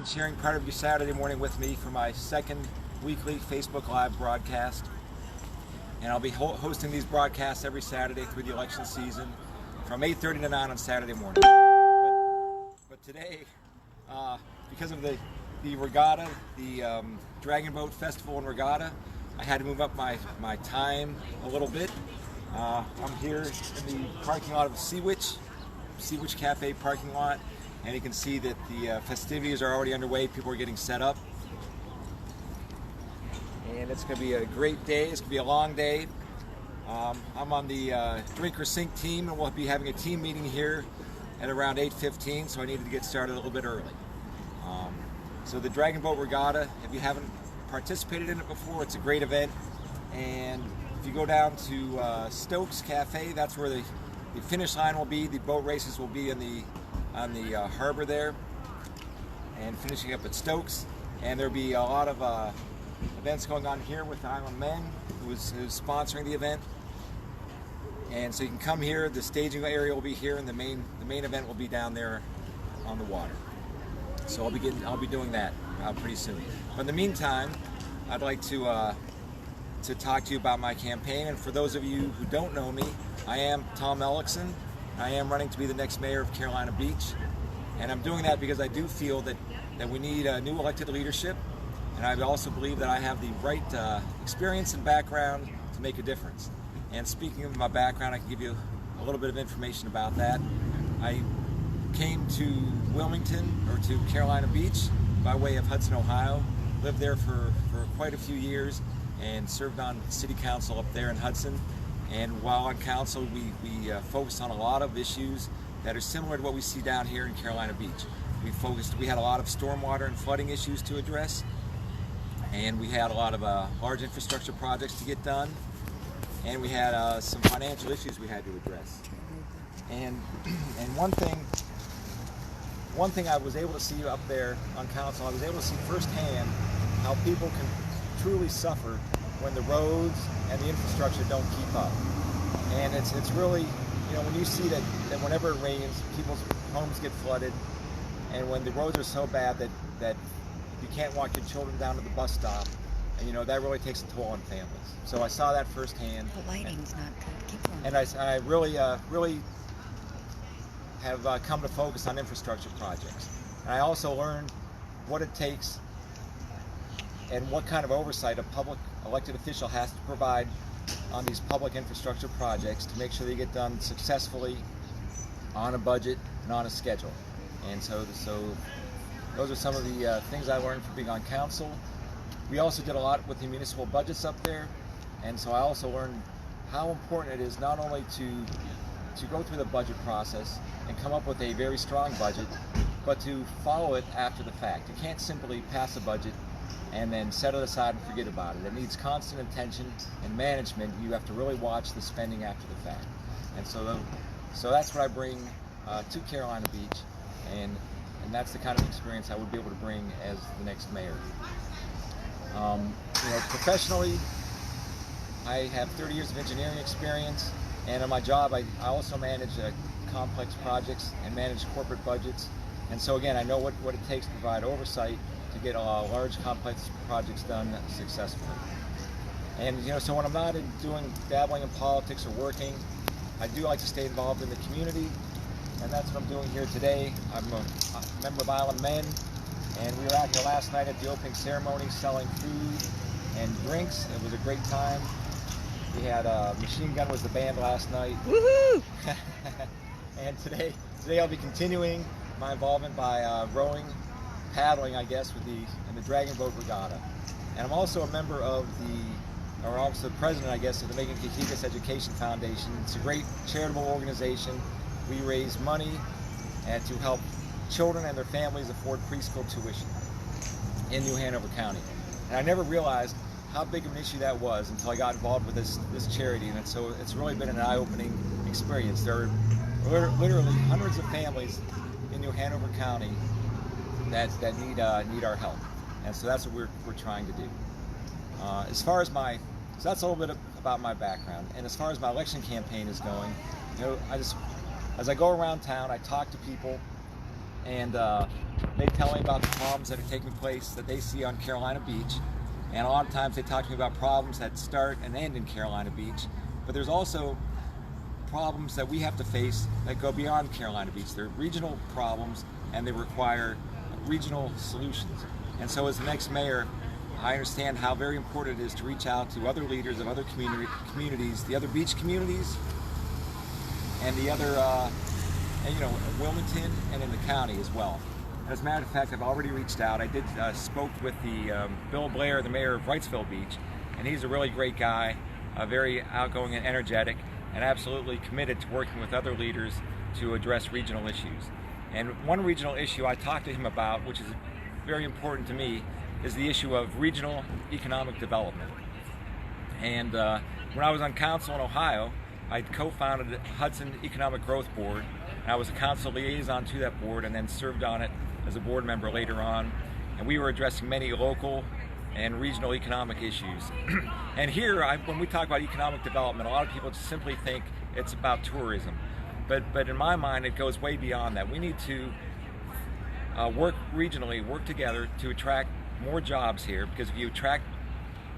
and sharing part of your Saturday morning with me for my second weekly Facebook Live broadcast. And I'll be hosting these broadcasts every Saturday through the election season from 8:30 to 9 on Saturday morning. But today, because of the regatta, the Dragon Boat Festival and Regatta, I had to move up my time a little bit. I'm here in the parking lot of Sea Witch Cafe parking lot, and you can see that the festivities are already underway. People are getting set up, and it's going to be a great day. It's going to be a long day. I'm on the Drink or Sink team, and we'll be having a team meeting here at around 8:15, so I needed to get started a little bit early. So the Dragon Boat Regatta, if you haven't participated in it before, it's a great event. And if you go down to Stokes Cafe, that's where the finish line will be. The boat races will be on the harbor there, and finishing up at Stokes. And there'll be a lot of events going on here with the Island Men, who's sponsoring the event. And so you can come here. The staging area will be here, and the main event will be down there on the water. So I'll be doing that pretty soon. But in the meantime, I'd like to talk to you about my campaign. And for those of you who don't know me, I am Tom Elicson. I am running to be the next mayor of Carolina Beach, and I'm doing that because I do feel that we need a new elected leadership, and I also believe that I have the right experience and background to make a difference. And speaking of my background, I can give you a little bit of information about that. I came to Wilmington, or to Carolina Beach, by way of Hudson, Ohio. Lived there for quite a few years and served on city council up there in Hudson. And while on council, we focused on a lot of issues that are similar to what we see down here in Carolina Beach. We had a lot of stormwater and flooding issues to address, and we had a lot of large infrastructure projects to get done, and we had some financial issues we had to address. And one thing I was able to see up there on council, I was able to see firsthand how people can truly suffer when the roads and the infrastructure don't keep up. And it's really, when you see that whenever it rains, people's homes get flooded, and when the roads are so bad that you can't walk your children down to the bus stop, and that really takes a toll on families. So I saw that firsthand. The lighting's not good. Keep going. And I really have come to focus on infrastructure projects. And I also learned what it takes and what kind of oversight a public elected official has to provide on these public infrastructure projects to make sure they get done successfully, on a budget and on a schedule. And so those are some of the things I learned from being on council. We also did a lot with the municipal budgets up there, and so I also learned how important it is not only to go through the budget process and come up with a very strong budget, but to follow it after the fact. You can't simply pass a budget and then set it aside and forget about it. It needs constant attention and management. You have to really watch the spending after the fact. And so that's what I bring to Carolina Beach, and that's the kind of experience I would be able to bring as the next mayor. Professionally, I have 30 years of engineering experience, and in my job I also manage complex projects and manage corporate budgets. And so again, I know what it takes to provide oversight to get large complex projects done successfully. And so when I'm not dabbling in politics or working, I do like to stay involved in the community, and that's what I'm doing here today. I'm a member of Island Men, and we were out here last night at the opening ceremony selling food and drinks. It was a great time. We had Machine Gun was the band last night. Woohoo! And today I'll be continuing my involvement by rowing, paddling, I guess, in the Dragon Boat Regatta. And I'm also a member of also the president, I guess, of the Megan Kikikas Education Foundation. It's a great charitable organization. We raise money to help children and their families afford preschool tuition in New Hanover County. And I never realized how big of an issue that was until I got involved with this charity, and so it's really been an eye-opening experience. There are literally hundreds of families in New Hanover County that need our help, and so that's what we're trying to do. So that's a little bit about my background, and as far as my election campaign is going, as I go around town, I talk to people, and they tell me about the problems that are taking place that they see on Carolina Beach. And a lot of times they talk to me about problems that start and end in Carolina Beach. But there's also problems that we have to face that go beyond Carolina Beach. They're regional problems and they require regional solutions. And so as the next mayor, I understand how very important it is to reach out to other leaders of other communities, the other beach communities, and the other, Wilmington and in the county as well. As a matter of fact, I've already reached out. I did spoke with the Bill Blair, the mayor of Wrightsville Beach, and he's a really great guy, very outgoing and energetic, and absolutely committed to working with other leaders to address regional issues. And one regional issue I talked to him about, which is very important to me, is the issue of regional economic development. And when I was on council in Ohio, I co-founded the Hudson Economic Growth Board, and I was a council liaison to that board and then served on it as a board member later on. And we were addressing many local and regional economic issues. And here, when we talk about economic development, a lot of people just simply think it's about tourism. But in my mind, it goes way beyond that. We need to work regionally, work together to attract more jobs here, because if you attract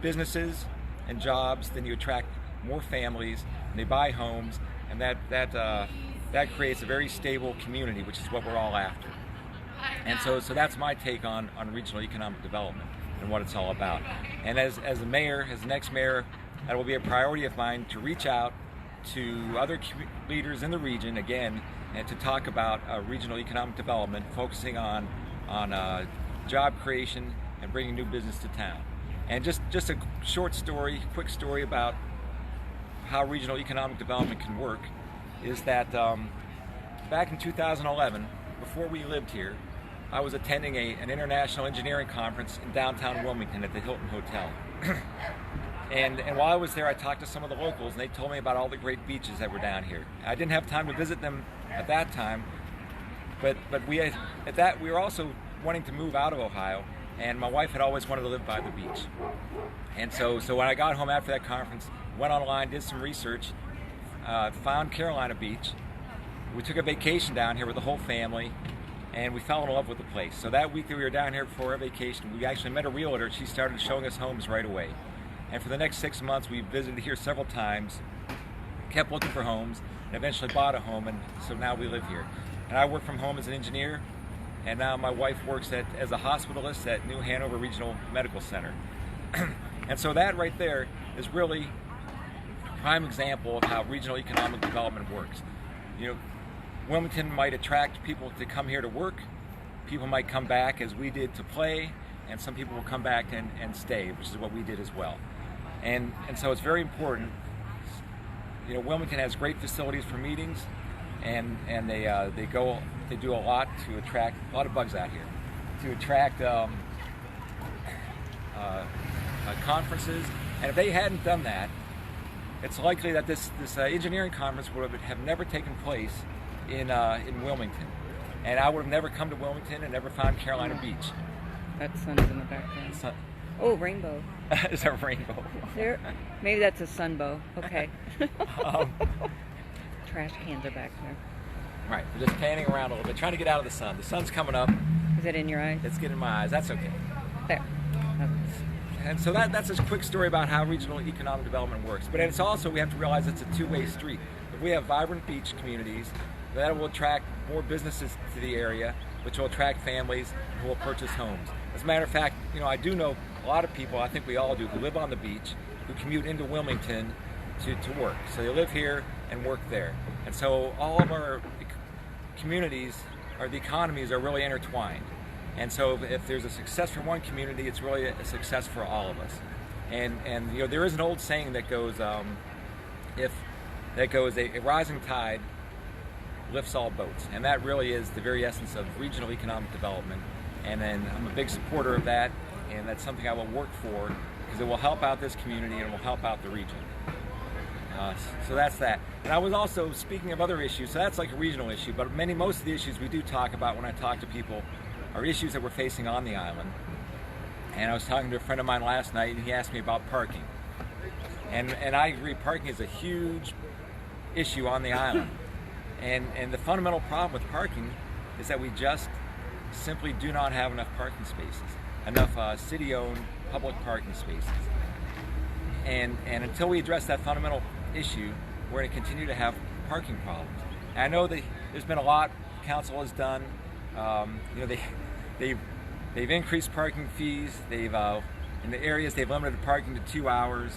businesses and jobs, then you attract more families, and they buy homes, and that creates a very stable community, which is what we're all after. And so that's my take on regional economic development and what it's all about. And as a mayor, as the next mayor, that will be a priority of mine to reach out to other leaders in the region again, and to talk about regional economic development, focusing on job creation and bringing new business to town. And just a short story, quick story about how regional economic development can work is that back in 2011, before we lived here, I was attending an international engineering conference in downtown Wilmington at the Hilton Hotel. And while I was there, I talked to some of the locals, and they told me about all the great beaches that were down here. I didn't have time to visit them at that time, but we were also wanting to move out of Ohio, and my wife had always wanted to live by the beach. And so when I got home after that conference, went online, did some research, found Carolina Beach. We took a vacation down here with the whole family, and we fell in love with the place. So that week that we were down here for our vacation, we actually met a realtor. She started showing us homes right away. And for the next 6 months, we visited here several times, kept looking for homes, and eventually bought a home, and so now we live here. And I work from home as an engineer, and now my wife works as a hospitalist at New Hanover Regional Medical Center. And so that right there is really a prime example of how regional economic development works. You know, Wilmington might attract people to come here to work, people might come back as we did to play, and some people will come back and stay, which is what we did as well. And so it's very important. You know, Wilmington has great facilities for meetings, and they do a lot to attract a lot of bugs out here, to attract conferences. And if they hadn't done that, it's likely that this engineering conference would have never taken place in Wilmington, and I would have never come to Wilmington and never found Carolina Beach. That sun is in the background. Oh, rainbow. It's a rainbow. There, maybe that's a sunbow. Okay. Trash cans are back there. Right, we're just panning around a little bit, trying to get out of the sun. The sun's coming up. Is it in your eyes? It's getting in my eyes. That's okay. There. And so that's a quick story about how regional economic development works. But it's also, we have to realize it's a two-way street. If we have vibrant beach communities, that will attract more businesses to the area, which will attract families who will purchase homes. As a matter of fact, you know, I do know a lot of people, I think we all do, who live on the beach, who commute into Wilmington to work. So they live here and work there. And so all of our communities, or the economies, are really intertwined. And so if there's a success for one community, it's really a success for all of us. And you know, there is an old saying that goes, a rising tide lifts all boats. And that really is the very essence of regional economic development. And then I'm a big supporter of that, and that's something I will work for, because it will help out this community and it will help out the region. So that's that. And I was also speaking of other issues, so that's like a regional issue, but most of the issues we do talk about when I talk to people are issues that we're facing on the island. And I was talking to a friend of mine last night, and he asked me about parking. And I agree, parking is a huge issue on the island. And the fundamental problem with parking is that we just simply do not have enough parking spaces, enough city-owned public parking spaces. And until we address that fundamental issue, we're going to continue to have parking problems. And I know that there's been a lot council has done. They've increased parking fees. They've in the areas they've limited parking to 2 hours.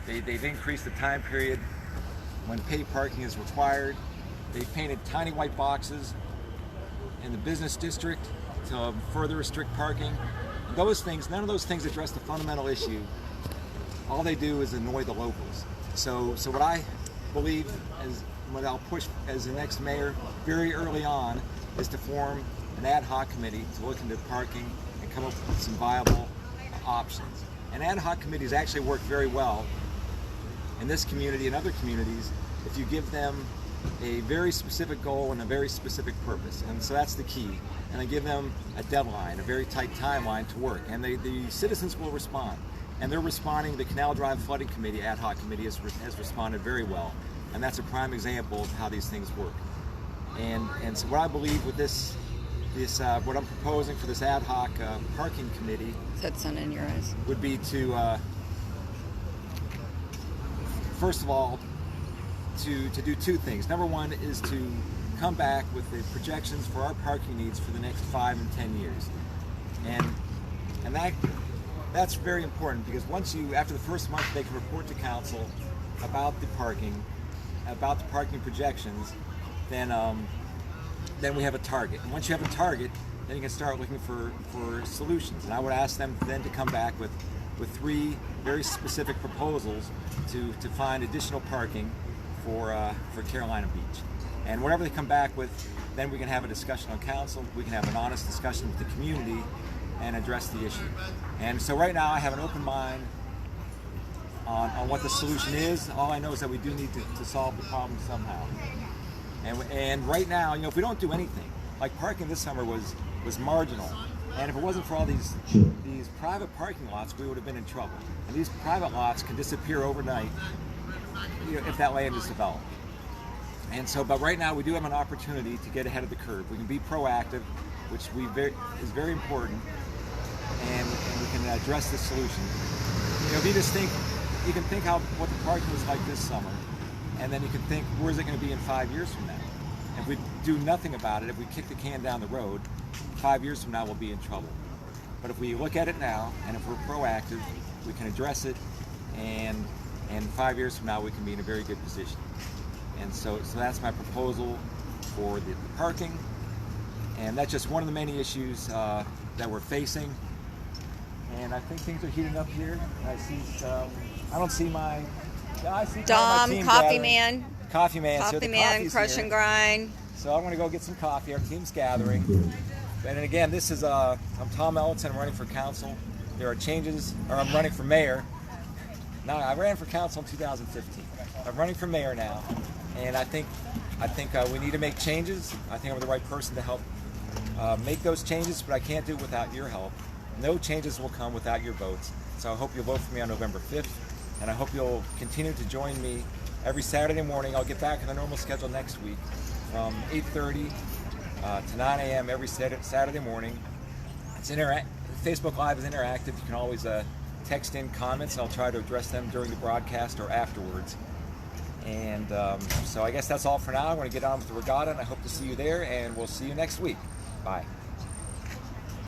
They've increased the time period when paid parking is required. They've painted tiny white boxes in the business district to further restrict parking. And those things, none of those things address the fundamental issue. All they do is annoy the locals. So what I believe, what I'll push as the next mayor very early on, is to form an ad hoc committee to look into parking and come up with some viable options. And ad hoc committees actually work very well in this community and other communities if you give them a very specific goal and a very specific purpose. And so that's the key. And I give them a deadline, a very tight timeline to work. And the citizens will respond. And they're responding. The Canal Drive Flooding Committee, ad hoc committee, has responded very well. And that's a prime example of how these things work. And so what I believe with this what I'm proposing for this ad hoc parking committee, Is that sun in your eyes? would be to, first of all, to do two things. Number one is to come back with the projections for our parking needs for the next 5 and 10 years. And that's very important, because once after the first month, they can report to council about the parking projections, then we have a target. And once you have a target, then you can start looking for solutions. And I would ask them then to come back with 3 very specific proposals to find additional parking for Carolina Beach. And whatever they come back with, then we can have a discussion on council. We can have an honest discussion with the community and address the issue. And so right now I have an open mind on what the solution is. All I know is that we do need to solve the problem somehow. And right now, if we don't do anything, like parking this summer was marginal. And if it wasn't for all these private parking lots, we would have been in trouble. And these private lots can disappear overnight, if that land is developed. And so, but right now we do have an opportunity to get ahead of the curve. We can be proactive, which is very important, and we can address this solution. You can think what the parking was like this summer, and then you can think, where's it going to be in 5 years from now? If we do nothing about it, if we kick the can down the road, 5 years from now we'll be in trouble. But if we look at it now, and if we're proactive, we can address it, and 5 years from now we can be in a very good position. And so that's my proposal for the parking, and that's just one of the many issues that we're facing. And I think things are heating up here. I see. I don't see my. I see Dom, my team Coffee gathering. Man. Coffee Man. So Coffee the Man, coffee's crush here. and grind. So I'm going to go get some coffee. Our team's gathering. And again, this is I'm Tom Elicson. I'm running for council. There are changes, or I'm running for mayor. No, I ran for council in 2015. I'm running for mayor now, and I think we need to make changes. I think I'm the right person to help make those changes, but I can't do it without your help. No changes will come without your votes. So I hope you'll vote for me on November 5th, and I hope you'll continue to join me every Saturday morning. I'll get back on the normal schedule next week from 8:30 to 9 a.m. every Saturday morning. It's Facebook Live is interactive. You can always text in comments. I'll try to address them during the broadcast or afterwards. And so I guess that's all for now. I'm going to get on with the regatta, and I hope to see you there, and we'll see you next week. Bye.